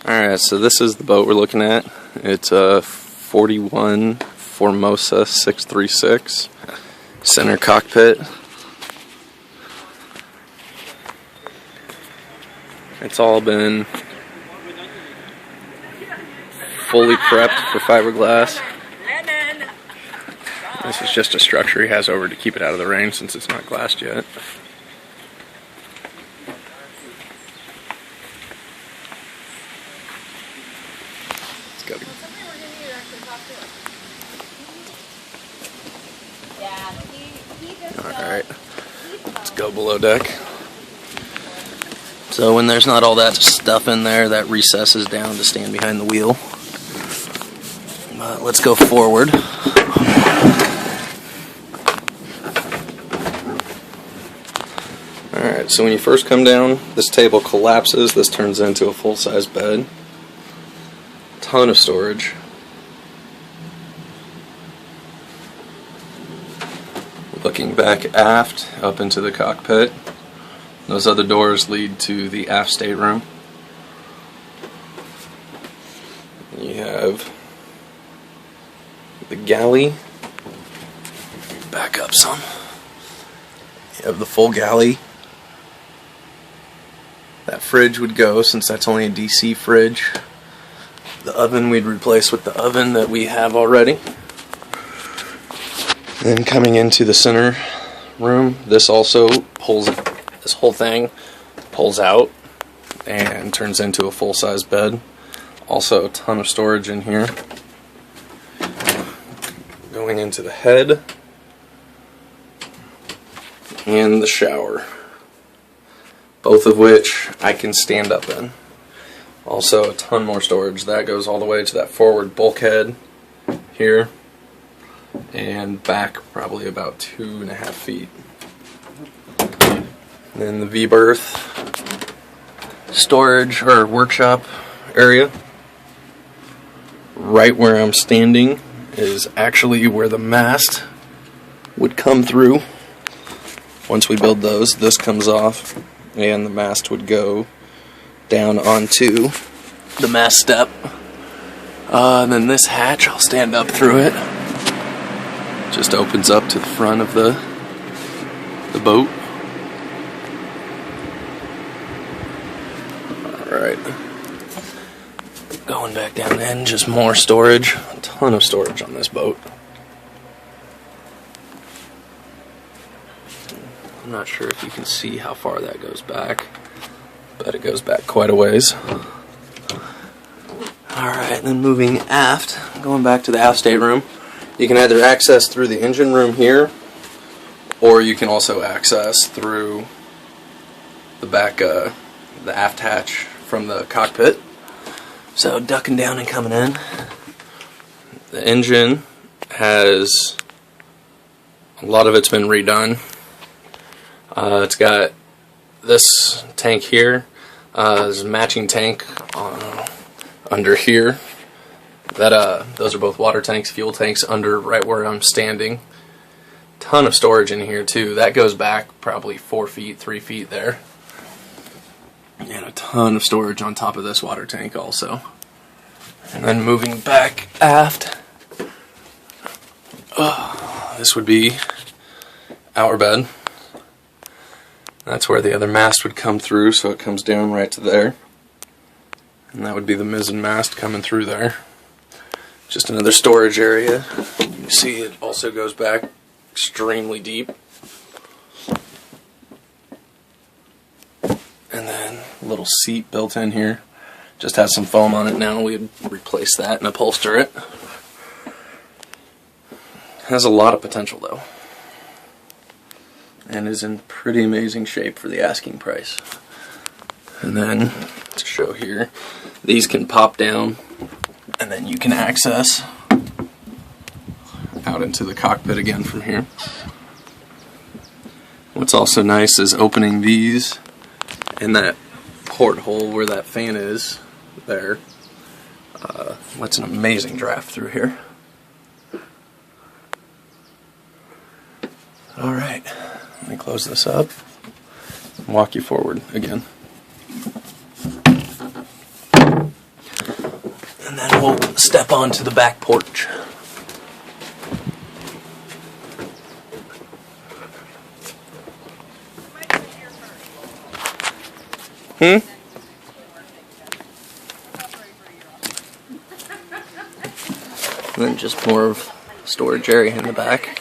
Alright, so this is the boat we're looking at. It's a 41 Formosa 636 center cockpit. It's all been fully prepped for fiberglass. This is just a structure he has over to keep it out of the rain since it's not glassed yet. Alright, let's go below deck. So when there's not all that stuff in there, that recesses down to stand behind the wheel. But let's go forward. Alright, so when you first come down, this table collapses. This turns into a full-size bed. Ton of storage. Looking back aft, up into the cockpit. Those other doors lead to the aft stateroom. You have the galley. Back up some. You have the full galley. That fridge would go, since that's only a DC fridge. The oven we'd replace with the oven that we have already. Then coming into the center room, this also pulls, this whole thing pulls out and turns into a full-size bed. Also a ton of storage in here. Going into the head and the shower, both of which I can stand up in. Also a ton more storage. That goes all the way to that forward bulkhead here. And back probably about 2.5 feet. Then the V-berth storage or workshop area. Right where I'm standing is actually where the mast would come through. Once we build those, this comes off and the mast would go down onto the mast step. And then this hatch, I'll stand up through it. Just opens up to the front of the boat. Alright. Going back down in, just more storage. A ton of storage on this boat. I'm not sure if you can see how far that goes back, but it goes back quite a ways. Alright, then moving aft, going back to the aft stateroom. You can either access through the engine room here, or you can also access through the back, the aft hatch from the cockpit. So ducking down and coming in. The engine has, a lot of it's been redone. It's got this tank here. There's a matching tank under here. Those are both water tanks, fuel tanks under right where I'm standing. Ton of storage in here too. That goes back probably 4 feet, 3 feet there. And a ton of storage on top of this water tank also. And then moving back aft, this would be our bed. That's where the other mast would come through, so it comes down right to there. And that would be the mizzen mast coming through there. Just another storage area. You can see it also goes back extremely deep. And then a little seat built in here. Just has some foam on it now. We'd replace that and upholster it. Has a lot of potential though. And is in pretty amazing shape for the asking price. And then, to show here, these can pop down and then you can access out into the cockpit again from here. What's also nice is opening these and that porthole where that fan is there lets an amazing draft through here. Alright, let me close this up and walk you forward again. And then we'll step onto the back porch. And then just more of storage area in the back.